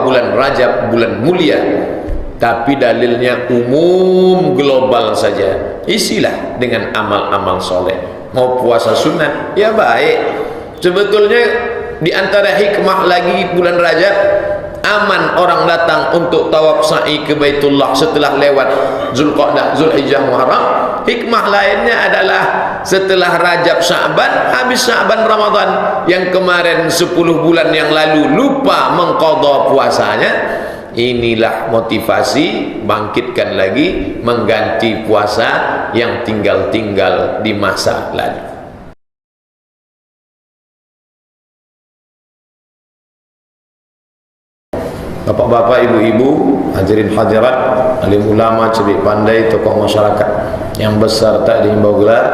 bulan Rajab bulan mulia, tapi dalilnya umum global saja. Isilah dengan amal-amal soleh. Mau puasa sunat, ya baik. Sebetulnya di antara hikmah lagi bulan Rajab, aman orang datang untuk tawaf sa'i ke Baitullah setelah lewat Zulqa'dah, Zulhijjah, Muharram. Hikmah lainnya adalah setelah Rajab, Sya'ban, habis Sya'ban, Ramadan, yang kemarin 10 bulan yang lalu lupa mengqadha puasanya, inilah motivasi bangkitkan lagi, mengganti puasa yang tinggal-tinggal di masa lalu. Bapak-bapak, ibu-ibu, hadirin hadirat, alim ulama, cerdik pandai, tokoh masyarakat, yang besar tak dihimbau gelar,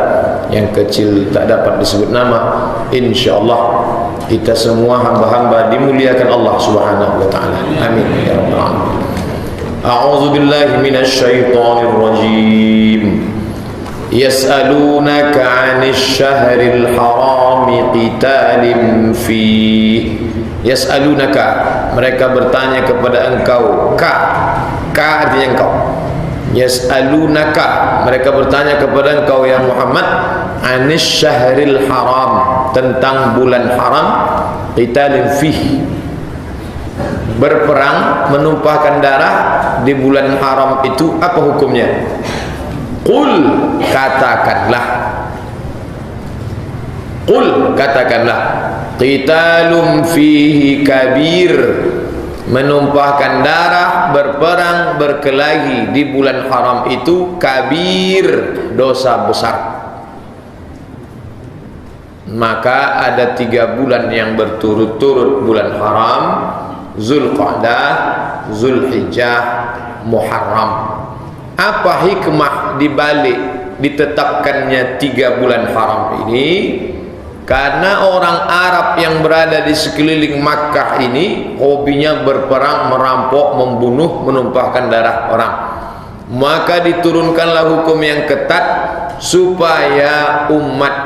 yang kecil tak dapat disebut nama, insyaallah kita semua hamba-hamba dimuliakan Allah Subhanahu wa taala. Amin ya rabbal alamin. A'udzu billahi minasy syaithanir rajim. Yas'alunaka 'anil syahril haram qitalin fihi. Yas'alunaka, mereka bertanya kepada engkau. Ka artinya engkau. Yas'alunaka, mereka bertanya kepada engkau ya Muhammad, anis syahril haram, tentang bulan haram, qitalin fihi, berperang, menumpahkan darah di bulan haram itu apa hukumnya? Qul, katakanlah, qul, katakanlah, qitalun fihi kabir, menumpahkan darah, berperang, berkelahi di bulan haram itu kabir, dosa besar. Maka ada 3 bulan yang berturut-turut bulan haram: Zulqa'dah, Zulhijjah, Muharram. Apa hikmah dibalik ditetapkannya 3 bulan haram ini? Karena orang Arab yang berada di sekeliling Makkah ini hobinya berperang, merampok, membunuh, menumpahkan darah orang. Maka diturunkanlah hukum yang ketat supaya umat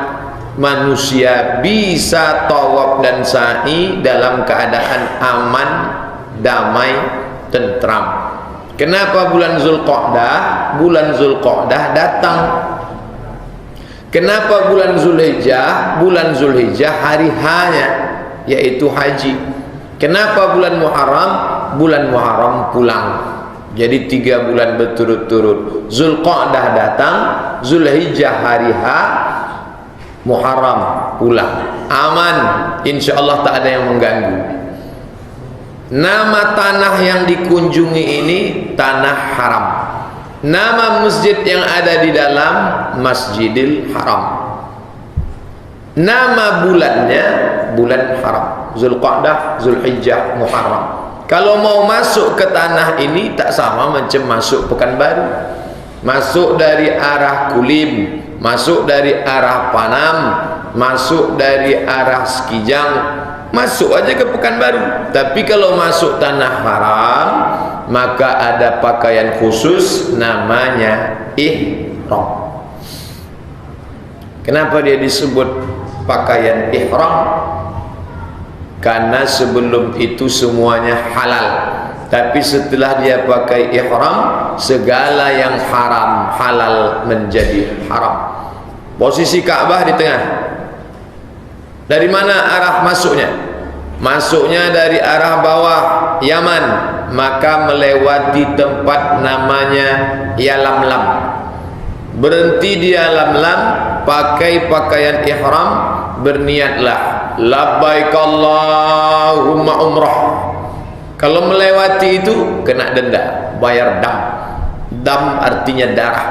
manusia bisa tawaf dan sa'i dalam keadaan aman, damai, tentram. Kenapa bulan Zulqa'dah? Bulan Zulqa'dah datang. Kenapa bulan Zulhijjah? Bulan Zulhijjah hari H-nya, yaitu haji. Kenapa bulan Muharram? Bulan Muharram pulang. Jadi 3 bulan berturut-turut. Zulqa'dah datang, Zulhijjah hari H, Muharram pulang. Aman, insyaallah tak ada yang mengganggu. Nama tanah yang dikunjungi ini tanah haram. Nama masjid yang ada di dalam Masjidil Haram. Nama bulannya bulan haram, Zulqa'dah, Zulhijjah, Muharram. Kalau mau masuk ke tanah ini tak sama macam masuk Pekanbaru. Masuk dari arah Kulim, masuk dari arah Panam, masuk dari arah Sekijang, masuk aja ke Pekanbaru. Tapi kalau masuk tanah haram, maka ada pakaian khusus namanya ihram. Kenapa dia disebut pakaian ihram? Karena sebelum itu semuanya halal, tapi setelah dia pakai ihram, segala yang haram halal menjadi haram. Posisi Ka'bah di tengah. Dari mana arah masuknya? Masuknya dari arah bawah Yaman, maka melewati tempat namanya Yalamlam. Berhenti di Yalamlam, pakai pakaian ihram, berniatlah labbaik Allahumma umrah. Kalau melewati itu kena denda, bayar dam. Dam artinya darah.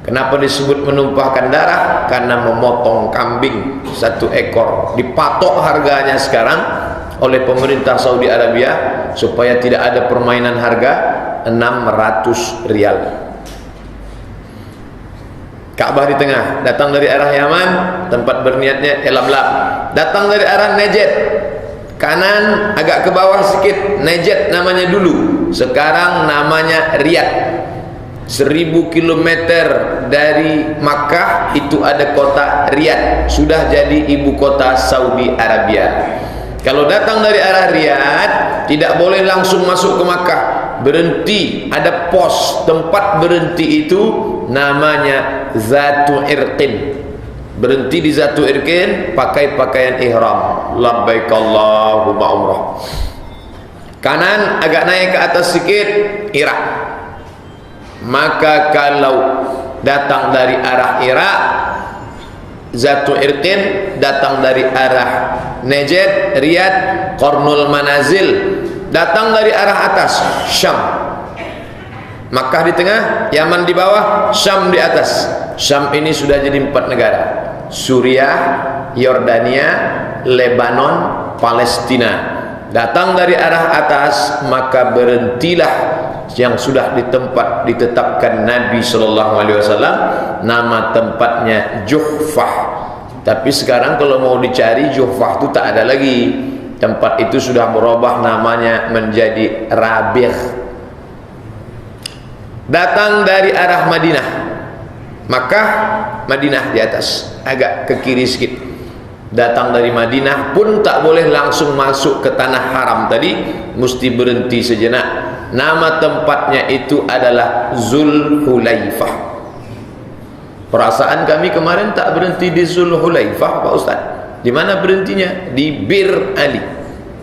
Kenapa disebut menumpahkan darah? Karena memotong kambing 1 ekor dipatok harganya sekarang oleh pemerintah Saudi Arabia supaya tidak ada permainan harga, 600 rial. Ka'bah di tengah, datang dari arah Yaman, tempat berniatnya Yalamlam. Datang dari arah Najd, kanan agak ke bawah sedikit, Najd namanya dulu, sekarang namanya Riyadh. 1000 km dari Makkah itu ada kota Riyadh, sudah jadi ibu kota Saudi Arabia. Kalau datang dari arah Riyadh, tidak boleh langsung masuk ke Makkah, berhenti, ada pos, tempat berhenti itu namanya Zatu Irqin. Berhenti di Zatu Irqin, pakai pakaian ihram, labbaik Allahumma umrah. Kanan agak naik ke atas sedikit, Irak. Maka kalau datang dari arah Irak, Zatu Irqin, datang dari arah Najd, Riyadh, Qarnul Manazil, datang dari arah atas, Syam. Makkah di tengah, Yaman di bawah, Syam di atas. Syam ini sudah jadi 4 negara: Suriah, Yordania, Lebanon, Palestina. Datang dari arah atas, maka berhentilah yang sudah di tempat ditetapkan Nabi SAW. Nama tempatnya Juhfah. Tapi sekarang kalau mau dicari, Juhfah itu tak ada lagi. Tempat itu sudah berubah namanya menjadi Rabigh. Datang dari arah Madinah, Makkah, Madinah di atas, agak ke kiri sedikit. Datang dari Madinah pun tak boleh langsung masuk ke tanah haram tadi, mesti berhenti sejenak. Nama tempatnya itu adalah Zulhulaifah. Perasaan kami kemarin tak berhenti di Zulhulaifah, Pak Ustaz. Di mana berhentinya? Di Bir Ali.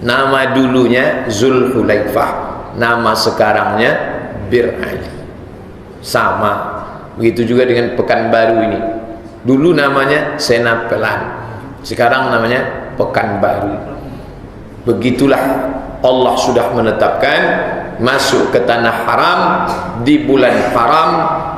Nama dulunya Zulhulaifah, nama sekarangnya Bir Ali. Sama. Begitu juga dengan Pekanbaru ini. Dulu namanya Senapelan, sekarang namanya Pekanbaru. Begitulah Allah sudah menetapkan masuk ke tanah haram di bulan haram,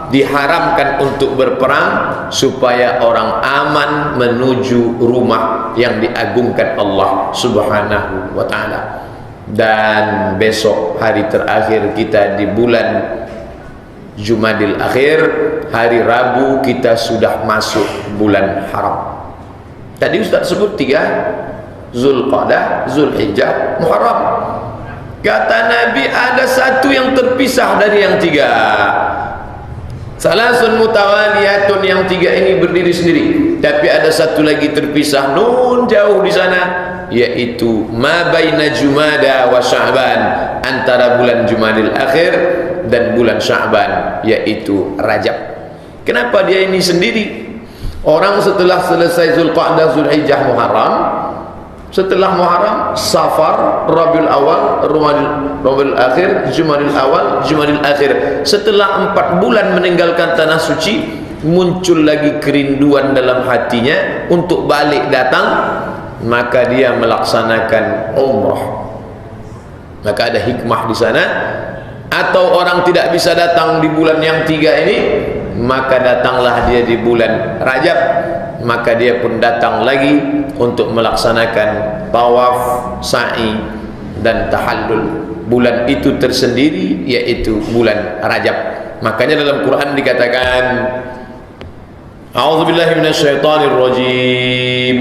diharamkan untuk berperang supaya orang aman menuju rumah yang diagungkan Allah Subhanahu wa taala. Dan besok hari terakhir kita di bulan Jumadil Akhir, hari Rabu kita sudah masuk bulan haram. Tadi Ustaz sebut 3: Zulqa'dah, Zulhijjah, Muharram. Kata Nabi ada satu yang terpisah dari yang 3. Salasun mutawaliyatun, yang 3 ini berdiri sendiri, tapi ada satu lagi terpisah nun jauh di sana, yaitu ma baina Jumada wa Sya'ban, antara bulan Jumadil Akhir dan bulan Sya'ban, yaitu Rajab. Kenapa dia ini sendiri? Orang setelah selesai Zulqa'dah, Zulhijjah, Muharram, setelah Muharram, Safar, Rabiul Awal, Rabiul Akhir, Jumadil Awal, Jumadil Akhir. Setelah 4 bulan meninggalkan tanah suci, muncul lagi kerinduan dalam hatinya untuk balik datang, maka dia melaksanakan umrah. Maka ada hikmah di sana. Atau orang tidak bisa datang di bulan yang 3 ini, maka datanglah dia di bulan Rajab, maka dia pun datang lagi untuk melaksanakan tawaf, sa'i dan tahallul. Bulan itu tersendiri yaitu bulan Rajab. Makanya dalam Quran dikatakan, A'udzubillahi minasyaitonirrajim.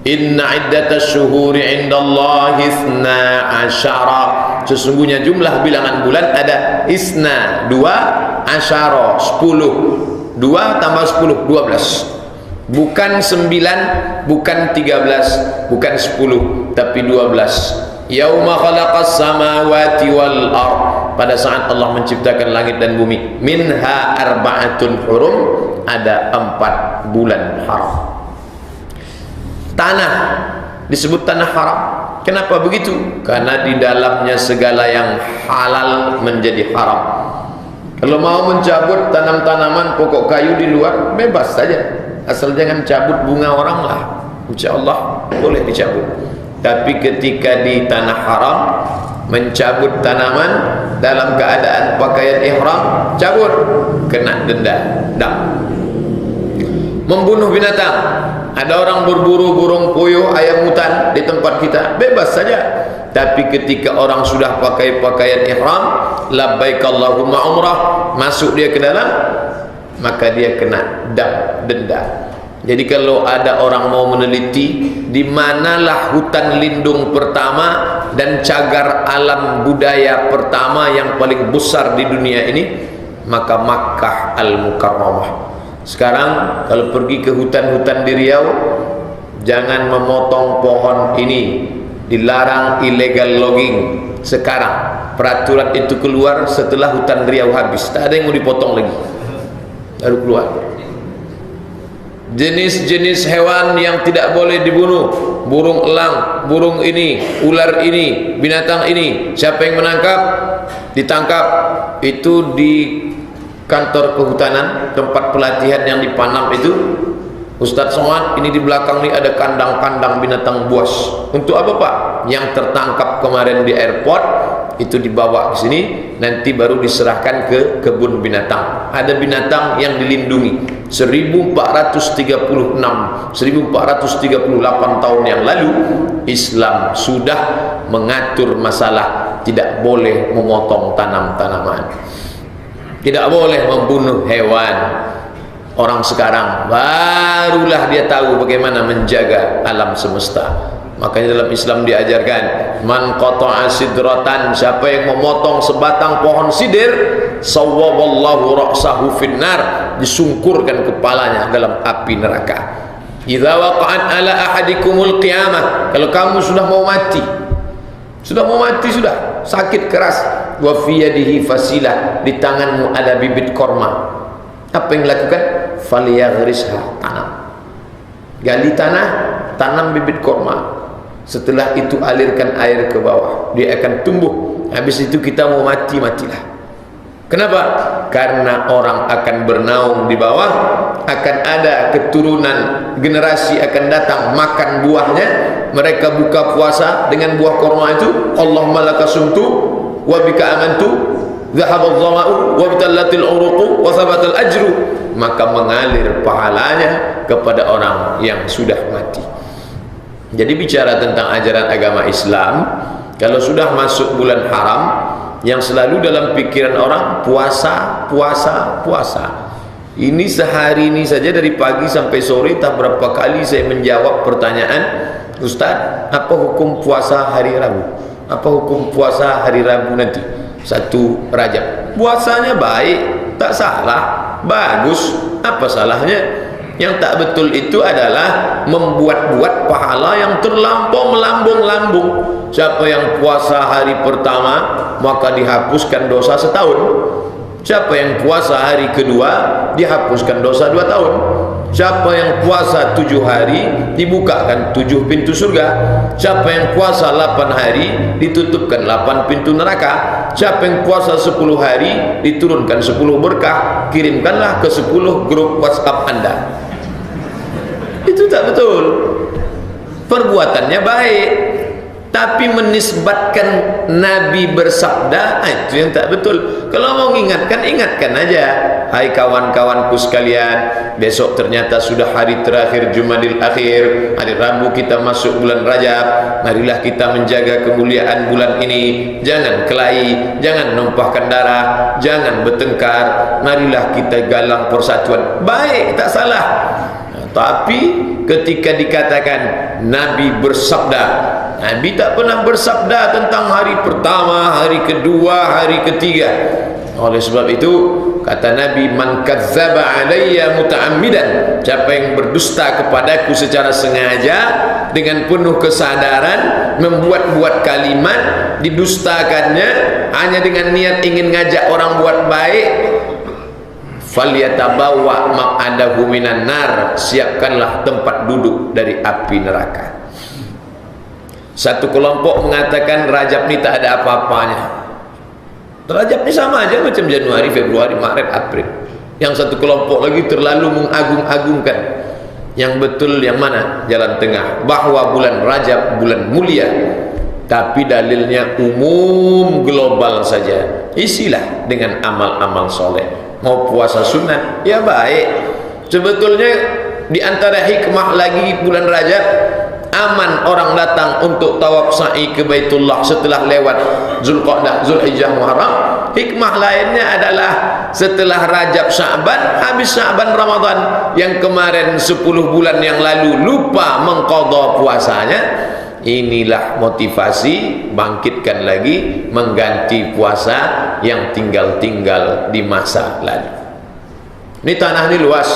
Inna iddatasy syuhuri 'indallahi 12. Sesungguhnya jumlah bilangan bulan ada isna, 2, asyara, 10. 2 tambah 10, 12. Bukan 9, bukan 13, bukan 10, tapi 12. Yauma khalaqas samawati wal ard, pada saat Allah menciptakan langit dan bumi. Minha arba'atun hurum, ada 4 bulan haram. Tanah disebut tanah haram. Kenapa begitu? Karena di dalamnya segala yang halal menjadi haram. Kalau mau mencabut tanam-tanaman, pokok kayu di luar, bebas saja, asal jangan cabut bunga orang lah, insya Allah boleh dicabut. Tapi ketika di tanah haram mencabut tanaman dalam keadaan pakaian ihram, cabut, kena denda. Membunuh binatang, ada orang berburu burung puyuh, ayam hutan di tempat kita, bebas saja. Tapi ketika orang sudah pakai pakaian ihram, labbaik Allahumma umrah, masuk dia ke dalam, maka dia kena denda. Jadi kalau ada orang mau meneliti di manalah hutan lindung pertama dan cagar alam budaya pertama yang paling besar di dunia ini, maka Makkah Al-Mukarramah. Sekarang kalau pergi ke hutan-hutan di Riau, jangan memotong pohon ini, dilarang illegal logging. sekarang. Peraturan itu keluar setelah hutan Riau habis, tak ada yang mau dipotong lagi, baru keluar. Jenis-jenis hewan yang tidak boleh dibunuh, burung elang, burung ini, ular ini, binatang ini, siapa yang menangkap ditangkap. Itu di kantor kehutanan, tempat pelatihan yang di Panam itu, Ustadz Somad, ini di belakang nih ada kandang-kandang binatang buas. Untuk apa Pak? Yang tertangkap kemarin di airport itu dibawa ke sini, nanti baru diserahkan ke kebun binatang. Ada binatang yang dilindungi. 1436 1438 tahun yang lalu Islam sudah mengatur masalah tidak boleh memotong tanam-tanaman, tidak boleh membunuh hewan. Orang sekarang barulah dia tahu bagaimana menjaga alam semesta. Makanya dalam Islam diajarkan, man qata'a sidratan, siapa yang memotong sebatang pohon sidir, sawwaballahu ra'sahu finnar, disungkurkan kepalanya dalam api neraka. Idza waqa'at ala ahadikumul qiyamah, kalau kamu sudah mau mati, sudah sakit keras, wa fi yadihi fasilah, di tanganmu ada bibit korma, apa yang dilakukan? Falyaghrisha, tanam, gali tanah, tanam bibit korma. Setelah itu alirkan air ke bawah, dia akan tumbuh. Habis itu kita mau matilah. Kenapa? Karena orang akan bernaung di bawah, akan ada keturunan generasi akan datang makan buahnya. Mereka buka puasa dengan buah korma itu. Allahumma laka sumtu wa bika amantu, dhahabadh dhama'u wa bitallatil uruqu wa thabatal ajru. Maka mengalir pahalanya kepada orang yang sudah mati. Jadi bicara tentang ajaran agama Islam, kalau sudah masuk bulan haram, yang selalu dalam pikiran orang puasa. Ini sehari ini saja dari pagi sampai sore tak berapa kali saya menjawab pertanyaan, Ustaz, apa hukum puasa hari Rabu? Apa hukum puasa hari Rabu nanti? 1 Rajab. Puasanya baik, tak salah, bagus. Apa salahnya? Yang tak betul itu adalah membuat-buat pahala yang terlampau melambung-lambung. Siapa yang puasa hari pertama maka dihapuskan dosa setahun. Siapa yang puasa hari kedua dihapuskan dosa 2 tahun. Siapa yang puasa 7 hari dibukakan 7 pintu surga. Siapa yang puasa 8 hari ditutupkan 8 pintu neraka. Siapa yang puasa 10 hari diturunkan 10 berkah. Kirimkanlah ke 10 grup WhatsApp Anda. Itu tak betul. Perbuatannya baik, tapi menisbatkan Nabi bersabda, itu yang tak betul. Kalau mau ingatkan aja. Hai kawan-kawanku sekalian, besok ternyata sudah hari terakhir Jumadil Akhir, hari Rabu kita masuk bulan Rajab. Marilah kita menjaga kemuliaan bulan ini. Jangan kelahi, jangan numpahkan darah, jangan bertengkar. Marilah kita galang persatuan. Baik, tak salah. Tapi ketika dikatakan Nabi bersabda, Nabi tak pernah bersabda tentang hari pertama, hari kedua, hari ketiga. Oleh sebab itu kata Nabi, man kadzdzaba alayya muta'ammidan, siapa yang berdusta kepadaku secara sengaja dengan penuh kesadaran, membuat-buat kalimat, didustakannya hanya dengan niat ingin ngajak orang buat baik, falyatabawa maq'adahu minan nar, siapkanlah tempat duduk dari api neraka. Satu kelompok mengatakan Rajab ini tak ada apa-apanya. Rajab ini sama aja macam Januari, Februari, Maret, April. Yang satu kelompok lagi terlalu mengagung-agungkan. Yang betul yang mana? Jalan tengah, bahwa bulan Rajab bulan mulia, tapi dalilnya umum, global saja. Isilah dengan amal-amal soleh. Mau puasa sunat, ya baik. Sebetulnya di antara hikmah lagi bulan Rajab, aman orang datang untuk tawaf sa'i ke Baitullah setelah lewat Zulqa'dah, Zulhijjah, Muharram. Hikmah lainnya adalah setelah Rajab, Sya'ban, habis Sya'ban, Ramadan. Yang kemarin 10 bulan yang lalu lupa mengqadha puasanya, inilah motivasi bangkitkan lagi, mengganti puasa yang tinggal-tinggal di masa lalu. Ini tanah ini luas.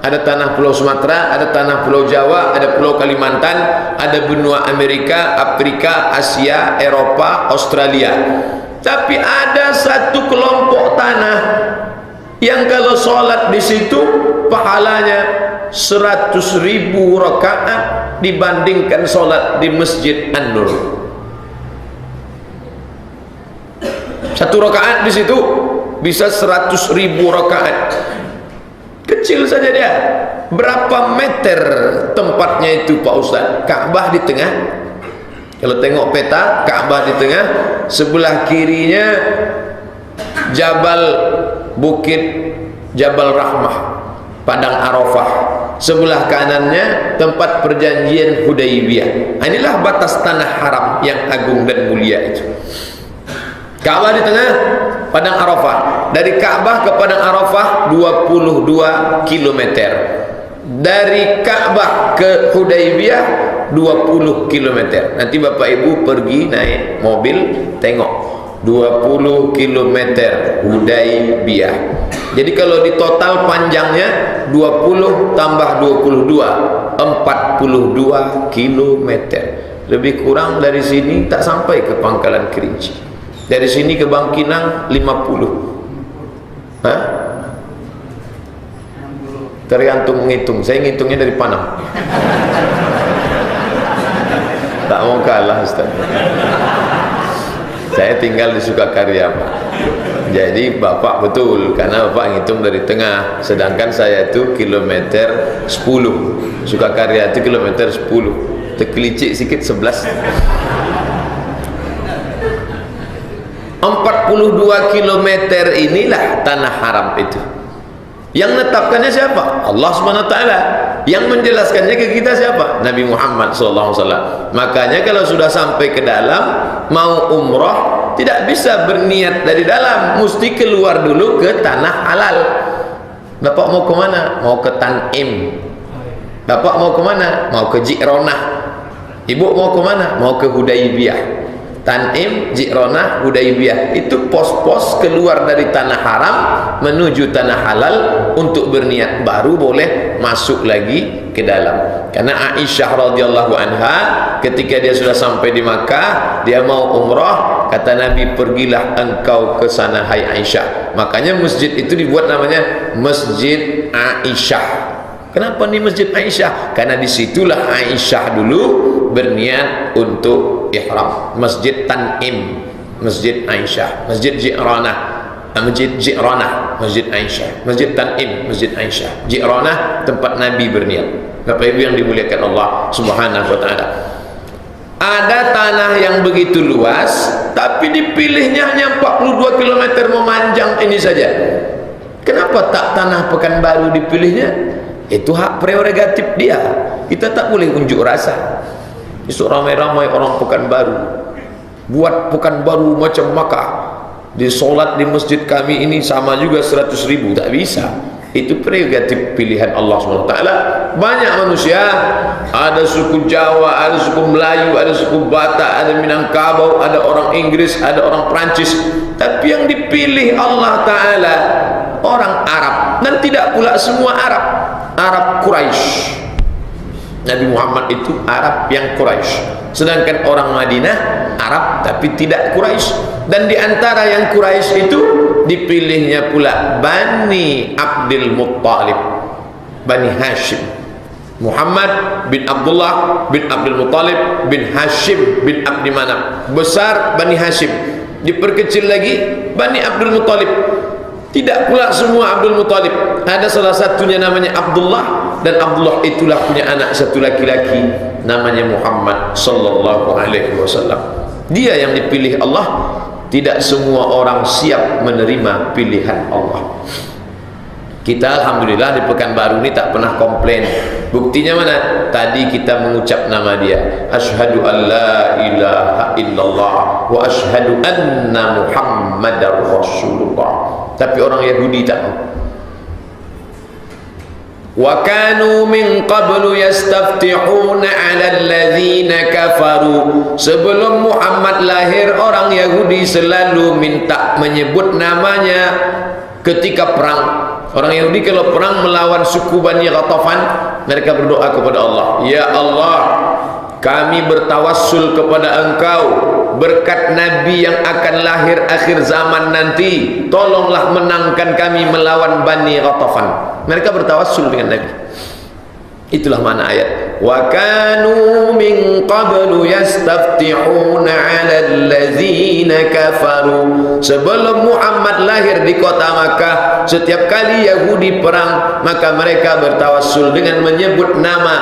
Ada tanah Pulau Sumatera, ada tanah Pulau Jawa, ada Pulau Kalimantan, ada benua Amerika, Afrika, Asia, Eropa, Australia. Tapi ada satu kelompok tanah yang kalau sholat di situ pahalanya 100.000 rakaat dibandingkan sholat di Masjid An-Nur. Satu rakaat di situ bisa 100.000 rakaat. Kecil saja dia. Berapa meter tempatnya itu Pak Ustaz? Ka'bah di tengah. Kalau tengok peta, Ka'bah di tengah, sebelah kirinya Jabal Bukit Jabal Rahmah, Padang Arafah. Sebelah kanannya tempat perjanjian Hudaybiyah. Inilah batas tanah haram yang agung dan mulia itu. Ka'bah di tengah, Padang Arafah. Dari Ka'bah ke Padang Arafah 22 km. Dari Ka'bah ke Hudaybiyah 20 km. Nanti Bapak Ibu pergi naik mobil tengok 20 km Hudaybiyah. Jadi kalau di total panjangnya 20 tambah 22 42 km. Lebih kurang dari sini tak sampai ke Pangkalan Kerinci. Dari sini ke Bangkinang 50. Hah? Tergantung ngitung. Saya ngitungnya dari Panam. Tak mau kalah Ustaz. Saya tinggal di Sukakarya Pak. Jadi Bapak betul, karena Bapak ngitung dari tengah. Sedangkan saya itu kilometer 10. Sukakarya itu kilometer 10. Terkelicik sikit 11. 42 km inilah tanah haram itu. Yang menetapkannya siapa? Allah SWT. Yang menjelaskannya ke kita siapa? Nabi Muhammad SAW. Makanya kalau sudah sampai ke dalam, mau umrah, tidak bisa berniat dari dalam, mesti keluar dulu ke tanah halal. Bapak mau ke mana? Mau ke Tanim. Bapak mau ke mana? Mau ke Ji'ronah. Ibu mau ke mana? Mau ke Hudaybiyah. Tanim, Ji'ronah, Hudaybiyah. Itu pos-pos keluar dari tanah haram menuju tanah halal untuk berniat, baru boleh masuk lagi ke dalam. Karena Aisyah radhiyallahu anha ketika dia sudah sampai di Makkah, dia mau umrah, kata Nabi, pergilah engkau ke sana hai Aisyah. Makanya masjid itu dibuat namanya Masjid Aisyah. Kenapa nih Masjid Aisyah? Karena disitulah Aisyah dulu berniat untuk ihram. Masjid Tanim, Masjid Aisyah, Masjid Ji'ronah, Masjid Ji'ronah, Masjid Aisyah, Masjid Tanim, Masjid Aisyah. Ji'ronah tempat Nabi berniat. Bapak Ibu yang dimuliakan Allah Subhanahu wa taala. Ada tanah yang begitu luas, tapi dipilihnya hanya 42 km memanjang ini saja. Kenapa tak tanah Pekanbaru dipilihnya? Itu hak prerogatif dia. Kita tak boleh unjuk rasa. Besok ramai-ramai orang Pekanbaru buat Pekanbaru macam Makkah. Di solat di masjid kami ini sama juga 100.000. Tak bisa. Itu prerogatif pilihan Allah SWT. Banyak manusia, ada suku Jawa, ada suku Melayu, ada suku Batak, ada Minangkabau, ada orang Inggris, ada orang Perancis. Tapi yang dipilih Allah Ta'ala orang Arab, dan tidak pula semua Arab. Arab Quraisy. Nabi Muhammad itu Arab yang Quraisy. Sedangkan orang Madinah Arab tapi tidak Quraisy. Dan di antara yang Quraisy itu dipilihnya pula Bani Abdul Muttalib, Bani Hashim. Muhammad bin Abdullah bin Abdul Muttalib bin Hashim bin Abdi Manaf. Besar Bani Hashim, diperkecil lagi Bani Abdul Muttalib. Tidak pula semua Abdul Muttalib. Ada salah satunya namanya Abdullah, dan Abdullah itulah punya anak satu laki-laki namanya Muhammad sallallahu alaihi wasallam. Dia yang dipilih Allah. Tidak semua orang siap menerima pilihan Allah. Kita alhamdulillah di Pekanbaru ini tak pernah komplain. Buktinya mana? Tadi kita mengucap nama dia. Asyhadu an la ilaha illallah wa asyhadu anna Muhammadar Rasulullah. Tapi orang Yahudi tak tahu. Wa kanu min qablu yastaftihuna 'ala alladzina kafaru. Sebelum Muhammad lahir, orang Yahudi selalu minta menyebut namanya ketika perang. Orang Yahudi kalau perang melawan suku Bani Ghatafan, mereka berdoa kepada Allah, ya Allah, kami bertawassul kepada Engkau berkat Nabi yang akan lahir akhir zaman nanti, tolonglah menangkan kami melawan Bani Ghatafan. Mereka bertawassul dengan Nabi. Itulah makna ayat. Wa kanu min qablu yastaftihuna 'ala allazina kafaru. Sebelum Muhammad lahir di kota Makkah, setiap kali Yahudi perang, maka mereka bertawassul dengan menyebut nama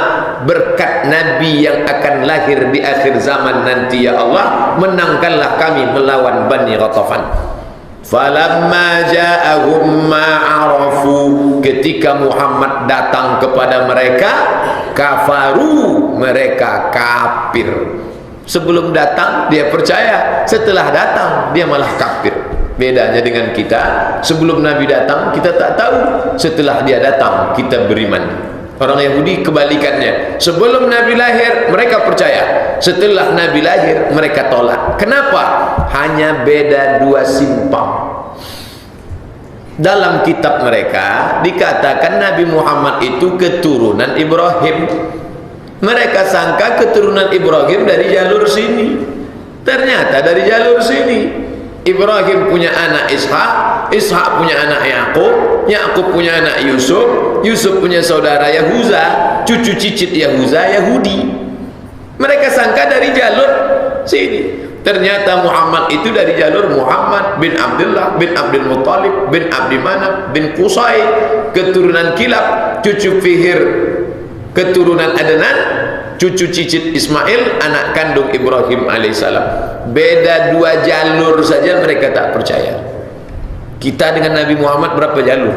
berkat Nabi yang akan lahir di akhir zaman nanti, ya Allah, menangkanlah kami melawan Bani Ghatafan. Falamma ja'ahum ma'arafu, ketika Muhammad datang kepada mereka, kafaru, mereka kafir. Sebelum datang dia percaya, setelah datang dia malah kafir. Bedanya dengan kita, sebelum Nabi datang kita tak tahu, setelah dia datang kita beriman. Orang Yahudi kebalikannya, sebelum Nabi lahir mereka percaya, setelah Nabi lahir mereka tolak. Kenapa? Hanya beda dua simpang. Dalam kitab mereka dikatakan Nabi Muhammad itu keturunan Ibrahim. Mereka sangka keturunan Ibrahim dari jalur sini, ternyata dari jalur sini. Ibrahim punya anak Ishak, Ishak punya anak Yakub, Yakub punya anak Yusuf, Yusuf punya saudara Yahuza, cucu cicit Yahuza Yahudi. Mereka sangka dari jalur sini, ternyata Muhammad itu dari jalur Muhammad bin Abdullah bin Abdul Muttalib bin Abdi Manaf bin Qusay, keturunan Kilab, cucu Fihir, keturunan Adnan, cucu cicit Ismail, anak kandung Ibrahim alaihissalam. Beda dua jalur saja mereka tak percaya. Kita dengan Nabi Muhammad berapa jalur?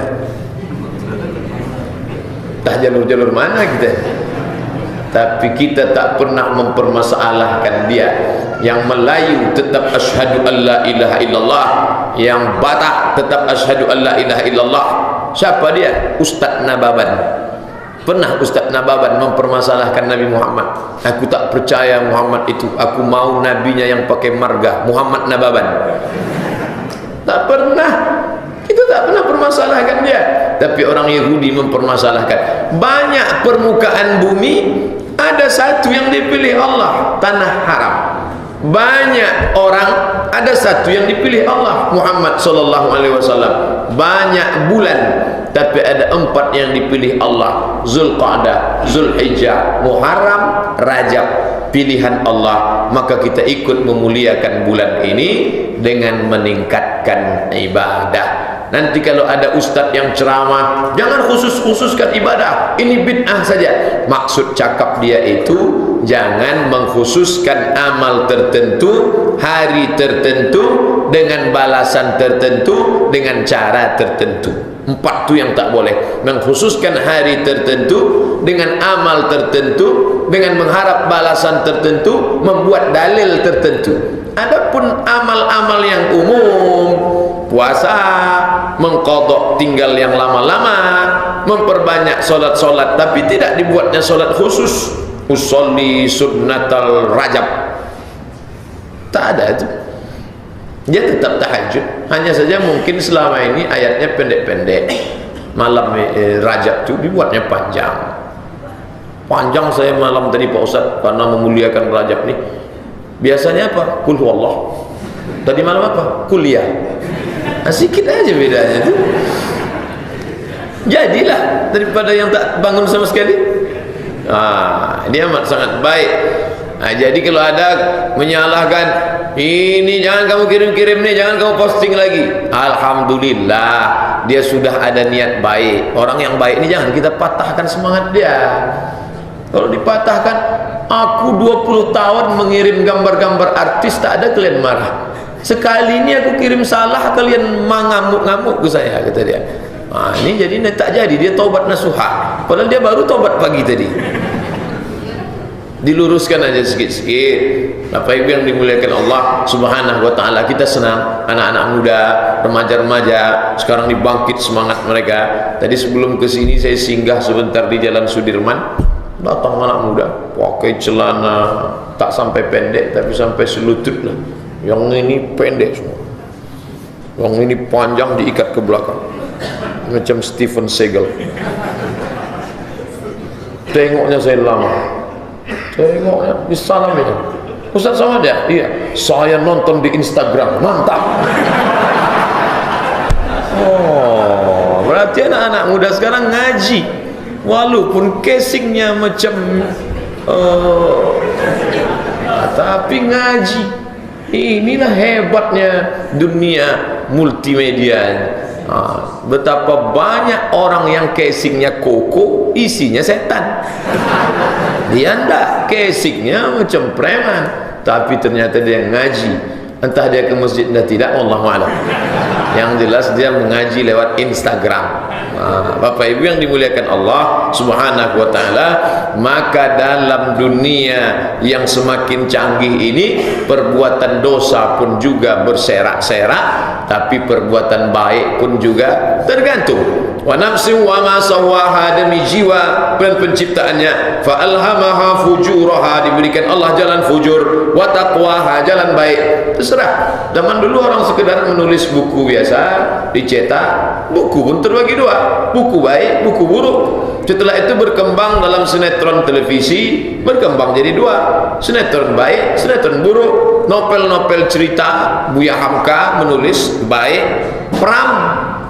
Dah jalur-jalur mana kita? Tapi kita tak pernah mempermasalahkan dia. Yang Melayu tetap asyhadu an la ilaha illallah, yang Batak tetap asyhadu an la ilaha illallah. Siapa dia? Ustaz Nababan. Pernah Ustaz Nababan mempermasalahkan Nabi Muhammad? Aku tak percaya Muhammad itu, aku mau nabinya yang pakai marga, Muhammad Nababan. Tak pernah. Kita tak pernah permasalahkan dia. Tapi orang Yahudi mempermasalahkan. Banyak permukaan bumi, ada satu yang dipilih Allah, tanah haram. Banyak orang, ada satu yang dipilih Allah, Muhammad sallallahu alaihi wasallam. Banyak bulan, tapi ada 4 yang dipilih Allah, Zulqa'dah, Zulhijjah, Muharram, Rajab. Pilihan Allah, maka kita ikut memuliakan bulan ini dengan meningkatkan ibadah. Nanti kalau ada ustaz yang ceramah, jangan khusus-khususkan ibadah, ini bid'ah saja. Maksud cakap dia itu, jangan mengkhususkan amal tertentu, hari tertentu, dengan balasan tertentu, dengan cara tertentu. 4 itu yang tak boleh. Mengkhususkan hari tertentu, dengan amal tertentu, dengan mengharap balasan tertentu, membuat dalil tertentu. Adapun amal-amal yang umum, puasa, mengqadha tinggal yang lama-lama, memperbanyak solat-solat, tapi tidak dibuatnya solat khusus, usolli sunnatal rajab, tak ada itu. Dia tetap tahajud, hanya saja mungkin selama ini ayatnya pendek-pendek. Malam rajab itu dibuatnya panjang. Panjang saya malam tadi Pak Ustaz, karena memuliakan rajab nih. Biasanya apa? Kul huwallah. Tadi malam apa? Kuliah. Nah, sedikit aja bedanya tuh. Jadilah daripada yang tak bangun sama sekali. Dia amat sangat baik. Nah, jadi kalau ada menyalahkan, ini jangan kamu kirim-kirim nih, jangan kamu posting lagi. Alhamdulillah, dia sudah ada niat baik. Orang yang baik ini jangan kita patahkan semangat dia. Kalau dipatahkan, aku 20 tahun mengirim gambar-gambar artis, tak ada kalian marah. Sekali ini aku kirim salah, kalian mengamuk-ngamuk ke saya, kata dia. Ini jadi tak jadi, dia taubat nasuha. Padahal dia baru taubat pagi tadi. Diluruskan aja sikit-sikit. Bapak Ibu yang dimuliakan Allah Subhanahu wa taala, kita senang anak-anak muda, remaja-remaja sekarang dibangkit semangat mereka. Tadi sebelum ke sini saya singgah sebentar di Jalan Sudirman. Datang anak muda pakai celana tak sampai pendek tapi sampai selutut lah. Yang ini pendek semua, yang ini panjang diikat ke belakang. macam Stephen Seagal. Tengoknya saya lama, tengoknya disalamin. Ustaz sama dia? Iya, saya nonton di Instagram, mantap. Oh, berarti anak-anak muda sekarang ngaji, walaupun casingnya macam tapi ngaji. Inilah hebatnya dunia multimedia. Betapa banyak orang yang casingnya koko, isinya setan. Dia ndak, casingnya macam preman, tapi ternyata dia ngaji. Entah dia ke masjid dan tidak, wallahu a'lam. Yang jelas dia mengaji lewat Instagram. Bapak Ibu yang dimuliakan Allah Subhanahu wa taala, maka dalam dunia yang semakin canggih ini, perbuatan dosa pun juga berserak-serak, tapi perbuatan baik pun juga tergantung. Wa nafsi wa ma sawwaha, demi jiwa dan penciptaannya, fa alhamaha fujuraha, diberikan Allah jalan fujur, wa taqwaha, jalan baik. Terserah. Zaman dulu orang sekedar menulis buku biasa, dicetak, buku pun terbagi dua, buku baik, buku buruk. Setelah itu berkembang dalam sinetron televisi, berkembang jadi dua, sinetron baik, sinetron buruk. Novel-novel cerita, Buya Hamka menulis baik, Pram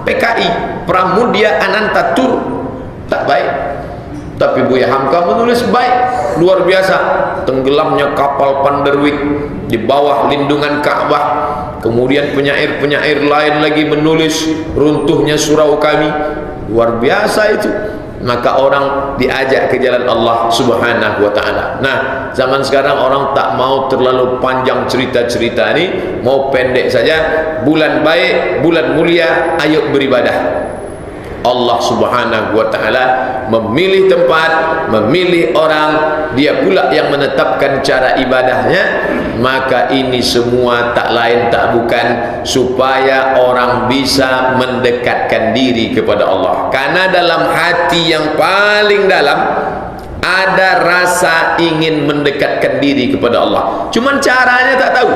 PKI, Pramudia Anantatur, tak baik. Tapi Buya Hamka menulis baik, luar biasa. Tenggelamnya kapal Panderwik di bawah lindungan Ka'bah. Kemudian penyair-penyair lain lagi menulis runtuhnya surau kami, luar biasa itu. Maka orang diajak ke jalan Allah Subhanahu wa taala. Nah, zaman sekarang orang tak mau terlalu panjang cerita-cerita ini, mau pendek saja. Bulan baik, bulan mulia, ayo beribadah. Allah Subhanahu wa taala memilih tempat, memilih orang, dia pula yang menetapkan cara ibadahnya. Maka ini semua tak lain tak bukan supaya orang bisa mendekatkan diri kepada Allah. Karena dalam hati yang paling dalam ada rasa ingin mendekatkan diri kepada Allah. Cuman caranya tak tahu.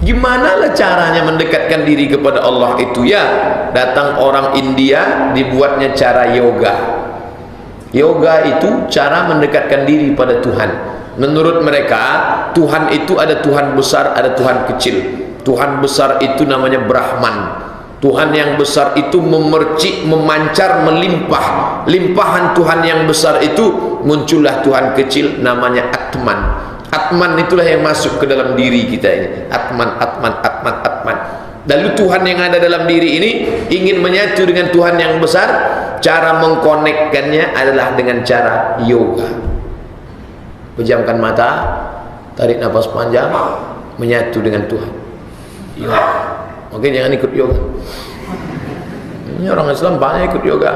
Gimana lah caranya mendekatkan diri kepada Allah itu? Ya, datang orang India, dibuatnya cara yoga. Yoga itu cara mendekatkan diri pada Tuhan. Menurut mereka, Tuhan itu ada Tuhan besar, ada Tuhan kecil. Tuhan besar itu namanya Brahman. Tuhan yang besar itu memercik, memancar, melimpah. Limpahan Tuhan yang besar itu, muncullah Tuhan kecil namanya Atman. Atman itulah yang masuk ke dalam diri kita ini. Atman, Atman, Atman, Atman. Lalu Tuhan yang ada dalam diri ini ingin menyatu dengan Tuhan yang besar. Cara mengkonekkannya adalah dengan cara yoga. Pejamkan mata, tarik nafas panjang, menyatu dengan Tuhan. Yoga. Oke, jangan ikut yoga. Ini orang Islam banyak ikut yoga.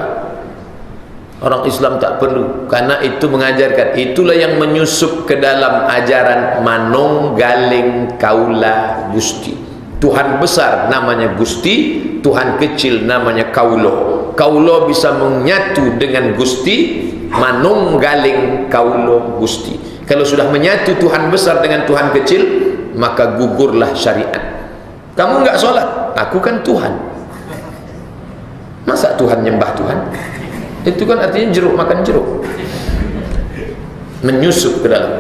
Orang Islam tak perlu, karena itu mengajarkan, itulah yang menyusup ke dalam ajaran Manunggaling Kaula Gusti. Tuhan besar namanya Gusti, Tuhan kecil namanya Kaulo. Kaulo bisa menyatu dengan Gusti, Manunggaling Kaulo Gusti. Kalau sudah menyatu Tuhan besar dengan Tuhan kecil, maka gugurlah syariat. Kamu enggak sholat, aku kan Tuhan. Masa Tuhan nyembah Tuhan? Itu kan artinya jeruk makan jeruk, menyusup ke dalam.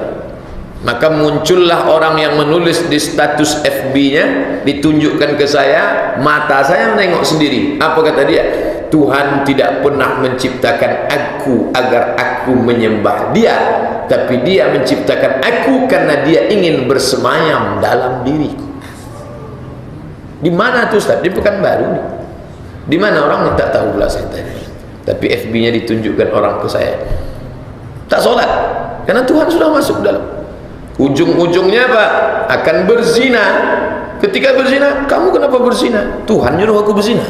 Maka muncullah orang yang menulis di status FB-nya, ditunjukkan ke saya, mata saya menengok sendiri. Apa kata dia? Tuhan tidak pernah menciptakan aku agar aku menyembah dia, tapi dia menciptakan aku karena dia ingin bersemayam dalam diriku. Di mana tuh Ustaz? Di Pekanbaru nih. Di mana orang tak tahu pula saya tadi. Tapi FB-nya ditunjukkan orang ke saya. Tak sholat, karena Tuhan sudah masuk dalam. Ujung-ujungnya apa? Akan berzina. Ketika berzina, kamu kenapa berzina? Tuhan nyuruh aku berzina.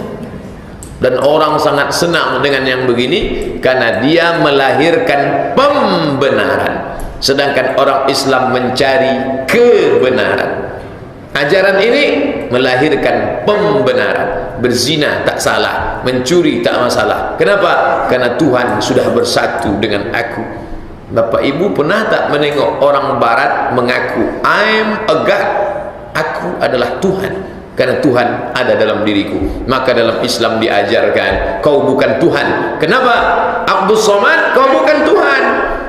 Dan orang sangat senang dengan yang begini, karena dia melahirkan pembenaran. Sedangkan orang Islam mencari kebenaran. Ajaran ini melahirkan pembenaran. Berzina tak salah, mencuri tak masalah. Kenapa? Karena Tuhan sudah bersatu dengan aku. Bapak Ibu pernah tak menengok orang barat mengaku I'm a God, aku adalah Tuhan? karena Tuhan ada dalam diriku. Maka dalam Islam diajarkan, kau bukan Tuhan. Kenapa? Abdus Somad, kau bukan Tuhan.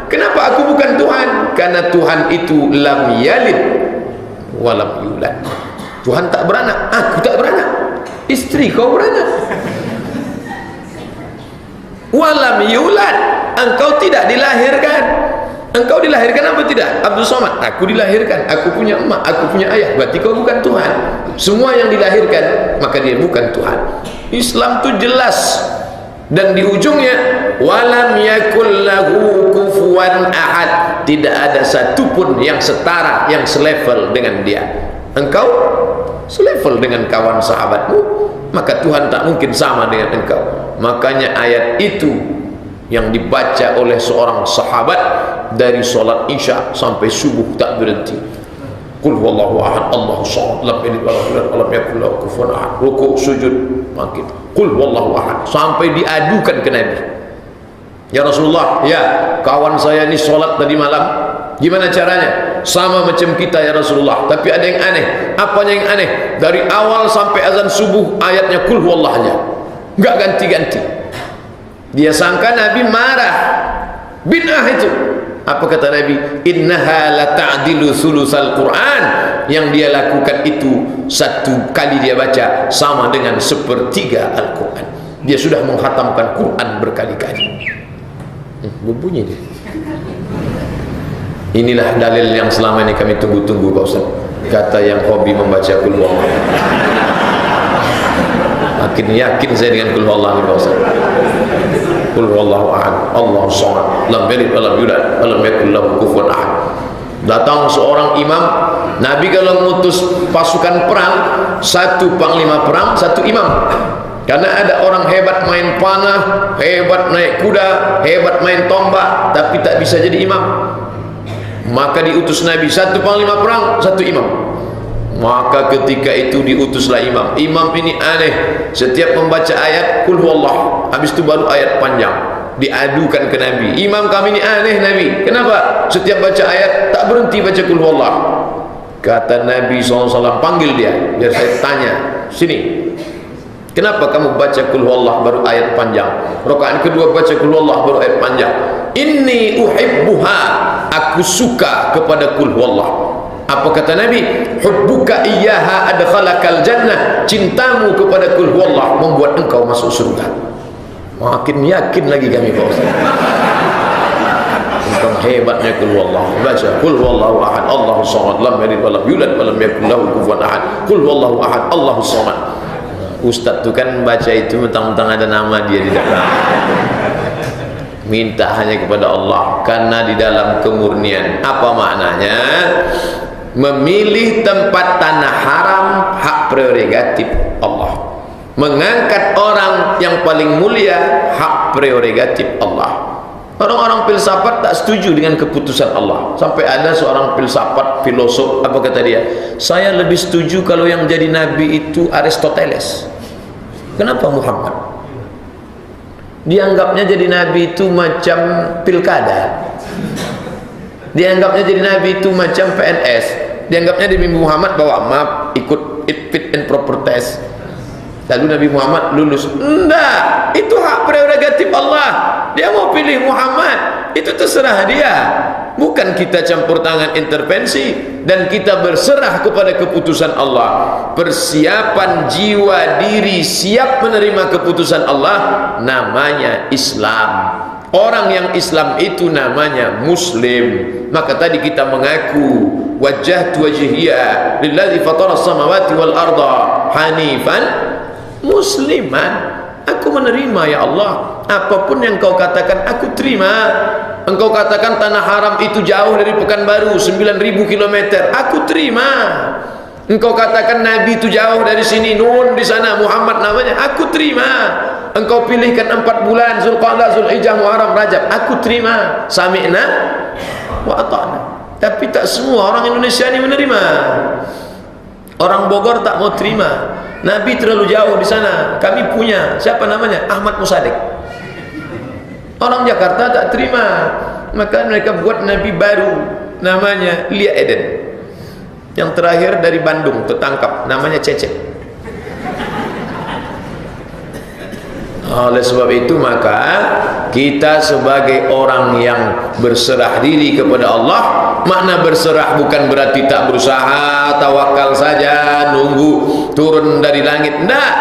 Kenapa aku bukan Tuhan? Karena Tuhan itu lam yalid walam yulad. Tuhan tak beranak, aku tak beranak. Istri kau beranak. Walam yulad, engkau tidak dilahirkan. Engkau dilahirkan apa tidak? Abdul Somad, aku dilahirkan, aku punya emak, aku punya ayah. Berarti kau bukan Tuhan. Semua yang dilahirkan, maka dia bukan Tuhan. Islam itu jelas. Dan di ujungnya, walam yakul lahu kufuwan ahad. Tidak ada satupun yang setara, yang selevel dengan dia. Engkau selevel dengan kawan sahabatmu, maka Tuhan tak mungkin sama dengan engkau. Makanya ayat itu yang dibaca oleh seorang sahabat dari solat isya sampai subuh tak berhenti. Qul huwallahu ahad, Allahu samad, lam yalid walam yulad walam yakul lahu kufuwan ahad. Rukuk, sujud, bangkit. Qul huwallahu ahad sampai diadukan ke Nabi. Ya Rasulullah, ya kawan saya ini solat tadi malam, gimana caranya? Sama macam kita ya Rasulullah, tapi ada yang aneh. Apanya yang aneh? Dari awal sampai azan subuh ayatnya qul huwallahu aja, enggak ganti-ganti. Dia sangka Nabi marah, bid'ah itu. Apa kata Nabi? Innaha la ta'dilu sulusal Quran. Yang dia lakukan itu satu kali dia baca sama dengan sepertiga Al-Quran. Dia sudah menghatamkan Quran berkali-kali. Berbunyi dia. Inilah dalil yang selama ini kami tunggu-tunggu Pak Ustaz. Kata yang hobi membaca qul huwallah. Makin yakin saya dengan qul huwallah Pak Ustaz. Qul huwallahu ahad, Allahu samad, lam yalid walam yulad walam yakul lahu kufuwan ahad. Datang seorang imam, Nabi kalau mengutus pasukan perang, satu panglima perang, satu imam. Karena ada orang hebat main panah, hebat naik kuda, hebat main tombak, tapi tak bisa jadi imam. Maka diutus Nabi, satu panglima perang, satu imam. Maka ketika itu diutuslah imam. Imam ini aneh, setiap membaca ayat qul huwallah, habis itu baru ayat panjang, diadukan ke Nabi. Imam kami ini aneh Nabi, kenapa setiap baca ayat tak berhenti baca qul huwallah? Kata Nabi SAW, panggil dia biar saya tanya, sini, kenapa kamu baca qul huwallah baru ayat panjang? Rakaat kedua baca qul huwallah baru ayat panjang. Inni uhibbuha, aku suka kepada qul huwallah. Apa kata Nabi? Hubbuka iyyaha adkhalakal jannah, cintamu kepada qul huwallah membuat engkau masuk surga. Makin yakin lagi kami Pak Ustaz. Tentang hebatnya qul huwallah. Baca qul huwallahu ahad, Allahu samad, lam yalid walam yulad walam yakul lahu kufuwan ahad. Qul huwallahu ahad, Allahu samad. Ustaz tu kan baca itu mentang-mentang ada nama dia di dalam. Minta hanya kepada Allah karena di dalam kemurnian. Apa maknanya? Memilih tempat tanah haram hak prerogatif Allah. Mengangkat orang yang paling mulia hak prerogatif Allah. Orang-orang filsafat tak setuju dengan keputusan Allah. Sampai ada seorang filsafat, filosof, apa kata dia? Saya lebih setuju kalau yang jadi nabi itu Aristoteles. Kenapa Muhammad? Dianggapnya jadi nabi itu macam pilkada. Dianggapnya jadi nabi itu macam PNS. Dianggapnya Nabi Muhammad bawa map, ikut fit and proper test. Lalu Nabi Muhammad lulus. Enggak, itu hak prerogatif Allah. Dia mau pilih Muhammad, itu terserah dia. Bukan kita campur tangan intervensi, dan kita berserah kepada keputusan Allah. Persiapan jiwa diri siap menerima keputusan Allah namanya Islam. Orang yang Islam itu namanya Muslim. Maka tadi kita mengaku wajjahtu wajhiya lillazi fatara samawati wal arda hanifan musliman. Aku menerima ya Allah, apapun yang kau katakan aku terima. Engkau katakan tanah haram itu jauh dari Pekanbaru 9.000 km, aku terima. Engkau katakan Nabi itu jauh dari sini, Nun di sana, Muhammad namanya, aku terima. Engkau pilihkan 4 bulan, Zulqa'dah, Zulhijjah, Muharram, Rajab, aku terima. Sami'na wa ata'na. Tapi tak semua orang Indonesia ini menerima. Orang Bogor tak mau terima. Nabi terlalu jauh di sana. Kami punya, siapa namanya? Ahmad Musadik. Orang Jakarta tak terima. Maka mereka buat Nabi baru, namanya Lia Eden. Yang terakhir dari Bandung tertangkap, namanya Cecep. Oleh sebab itu maka kita sebagai orang yang berserah diri kepada Allah, makna berserah bukan berarti tak berusaha, tawakal saja, nunggu turun dari langit. Tidak.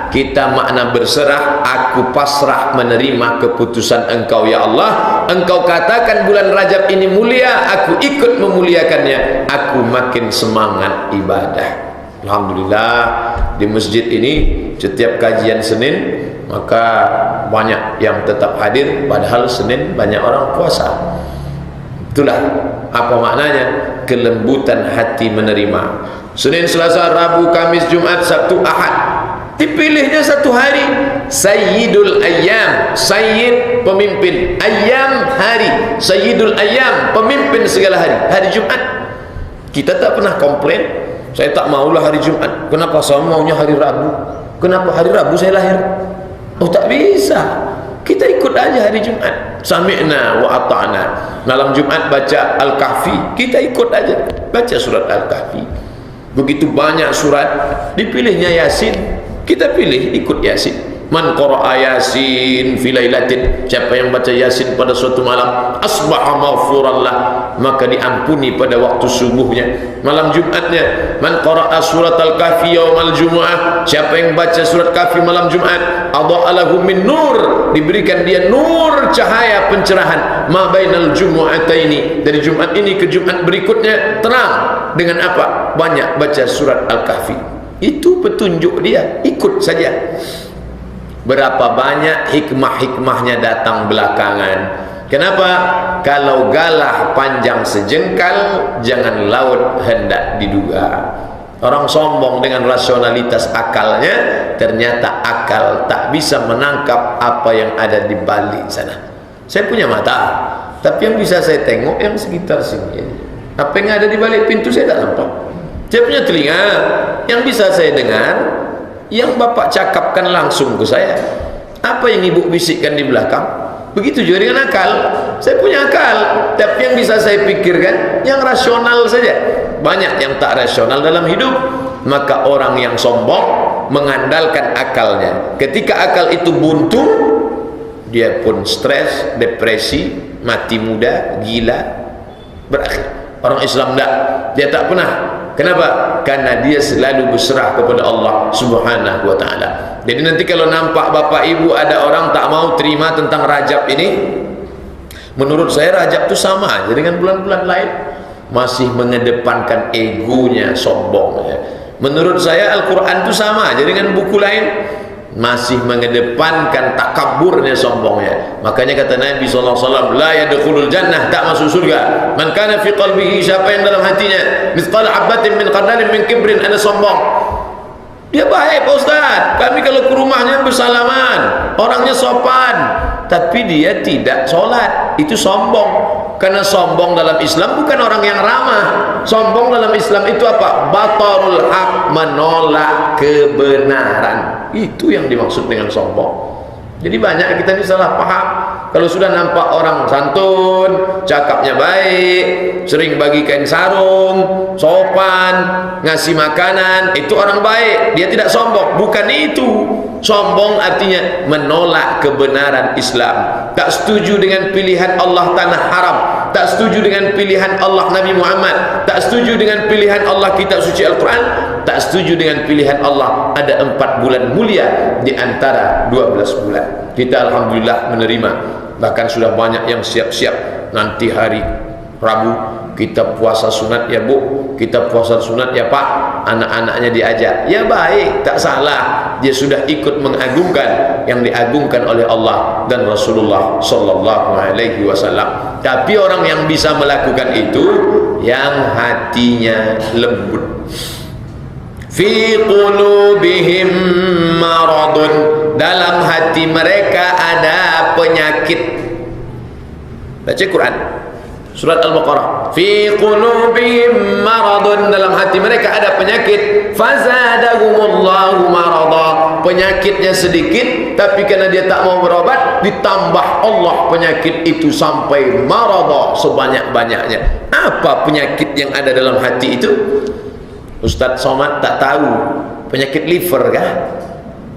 Kita makna berserah, aku pasrah menerima keputusan Engkau ya Allah. Engkau katakan bulan Rajab ini mulia, aku ikut memuliakannya, aku makin semangat ibadah. Alhamdulillah, di masjid ini setiap kajian Senin maka banyak yang tetap hadir, padahal Senin banyak orang puasa. Itulah apa maknanya kelembutan hati menerima. Senin, Selasa, Rabu, Kamis, Jumat, Sabtu, Ahad, dipilihnya satu hari. Sayyidul Ayyam, Sayyid pemimpin, Ayyam hari, Sayyidul Ayyam pemimpin segala hari, hari Jumat. Kita tak pernah komplain, saya tak maulah hari Jumat, kenapa saya maunya hari Rabu, kenapa hari Rabu saya lahir. Oh, tak bisa, kita ikut aja hari Jumat. Sami'na wa ata'na. Malam Jumat baca Al-Kahfi, kita ikut aja baca surat Al-Kahfi. Begitu banyak surat, dipilihnya Yasin, kita pilih ikut Yasin. Man qara'a Yasin fi lailatin, siapa yang baca Yasin pada suatu malam, asbaha maghfuran lah, maka diampuni pada waktu subuhnya. Malam Jumatnya, man qara'a surat Al-Kahfi yaumal Jumu'ah, siapa yang baca surat Kahfi malam Jumat, adha'a lahu min nur, diberikan dia nur, cahaya pencerahan, ma bainal jumu'ataini, dari Jumat ini ke Jumat berikutnya terang. Dengan apa? Banyak baca surat Al-Kahfi. Itu petunjuk dia, ikut saja. Berapa banyak hikmah-hikmahnya datang belakangan. Kenapa? Kalau galah panjang sejengkal, jangan laut hendak diduga. Orang sombong dengan rasionalitas akalnya, ternyata akal tak bisa menangkap apa yang ada di balik sana. Saya punya mata, tapi yang bisa saya tengok yang sekitar sini. Apa yang ada di balik pintu saya tak nampak. Saya punya telinga, yang bisa saya dengar yang Bapak cakapkan langsung ke saya, apa yang Ibu bisikkan di belakang. Begitu juga dengan akal. Saya punya akal, tapi yang bisa saya pikirkan yang rasional saja. Banyak yang tak rasional dalam hidup. Maka orang yang sombong mengandalkan akalnya. Ketika akal itu buntu, dia pun stres, depresi, mati muda, gila, berakhir. Orang Islam tak, dia tak pernah. Kenapa? Karena dia selalu berserah kepada Allah Subhanahu wa ta'ala. Jadi nanti kalau nampak bapak ibu ada orang tak mau terima tentang Rajab ini, menurut saya Rajab itu sama aja dengan bulan-bulan lain, masih mengedepankan egonya, sombongnya. Menurut saya Al-Quran itu sama aja dengan buku lain, masih mengedepankan takaburnya, sombongnya. Makanya kata Nabi SAW, la yadkhulul jannah, tak masuk surga man kana fi qalbihi, siapa yang dalam hatinya mithqal habatin min khardalin min kibrin, ada sombong. Dia baik Pak Ustaz, kami kalau ke rumahnya bersalaman, orangnya sopan, tapi dia tidak sholat, itu sombong. Karena sombong dalam Islam bukan orang yang ramah. Sombong dalam Islam itu apa? Batarul haq, menolak kebenaran. Itu yang dimaksud dengan sombong. Jadi banyak kita ini salah paham. Kalau sudah nampak orang santun, cakapnya baik, sering bagi kain sarung, sopan, ngasih makanan, itu orang baik, dia tidak sombong. Bukan itu. Sombong artinya menolak kebenaran Islam, tak setuju dengan pilihan Allah tanah haram, tak setuju dengan pilihan Allah Nabi Muhammad, tak setuju dengan pilihan Allah kitab suci Al-Quran, tak setuju dengan pilihan Allah ada 4 bulan mulia di antara 12 bulan. Kita Alhamdulillah menerima, bahkan sudah banyak yang siap-siap. Nanti hari Rabu kita puasa sunat ya Bu, kita puasa sunat ya Pak, anak-anaknya diajak, ya baik, tak salah, dia sudah ikut mengagungkan yang diagungkan oleh Allah dan Rasulullah Sallallahu Alaihi Wasallam. Tapi orang yang bisa melakukan itu yang hatinya lembut. Fi qulubihim maradun, dalam hati mereka ada penyakit. Baca Quran surat Al-Baqarah, fi qulubihim maradun, dalam hati mereka ada penyakit. Fazadahumullahu marada, penyakitnya sedikit, tapi karena dia tak mau berobat, ditambah Allah penyakit itu sampai marada, sebanyak-banyaknya. Apa penyakit yang ada dalam hati itu? Ustaz Somad tak tahu. Penyakit liver kah?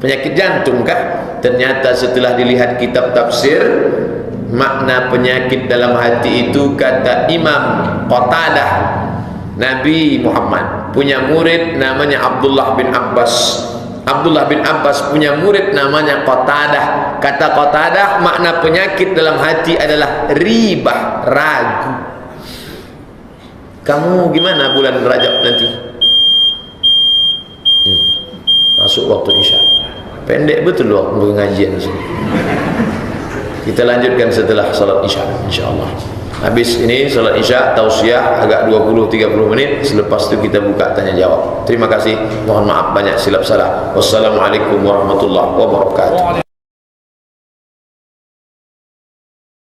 Penyakit jantung kah? Ternyata setelah dilihat kitab tafsir, makna penyakit dalam hati itu kata Imam Qatadah, Nabi Muhammad punya murid namanya Abdullah bin Abbas. Abdullah bin Abbas punya murid namanya Qatadah. Kata Qatadah, makna penyakit dalam hati adalah ribah, ragu. Kamu gimana bulan Rajab nanti? Masuk waktu Isya. Pendek betul waktu pengajian di sini. Kita lanjutkan setelah salat Isya insyaallah. Habis ini salat Isya tausiah agak 20-30 menit, selepas itu kita buka tanya jawab. Terima kasih. Mohon maaf banyak silap salah. Wassalamualaikum warahmatullahi wabarakatuh.